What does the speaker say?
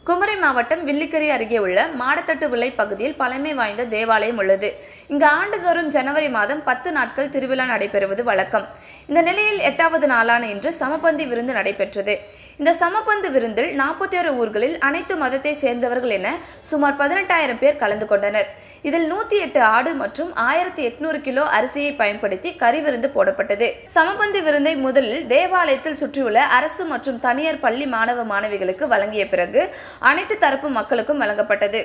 குமரி மாவட்டம் வில்லிக்கரை அருகே உள்ள மாடத்தட்டு விளை பகுதியில் பழமை வாய்ந்த தேவாலயம் உள்ளது. இங்கு ஆண்டுதோறும் ஜனவரி மாதம் 10 நாட்கள் திருவிழா நடைபெறுவது வழக்கம். இந்த நிலையில் 8வது நாளான இன்று சமபந்தி விருந்து நடைபெற்றது. இந்த சமபந்து விருந்தில் 41 ஊர்களில் அனைத்து மதத்தை சேர்ந்தவர்கள் என சுமார் 18,000 பேர் கலந்து கொண்டனர். இதில் 108 ஆடு மற்றும் 1800 கிலோ அரிசியை பயன்படுத்தி கறி விருந்து போடப்பட்டது. சமபந்தி விருந்தை முதலில் தேவாலயத்தில் சுற்றியுள்ள அரசு மற்றும் தனியார் பள்ளி மாணவ மாணவிகளுக்கு வழங்கிய பிறகு அனைத்து தரப்பு மக்களுக்கும் வழங்கப்பட்டது.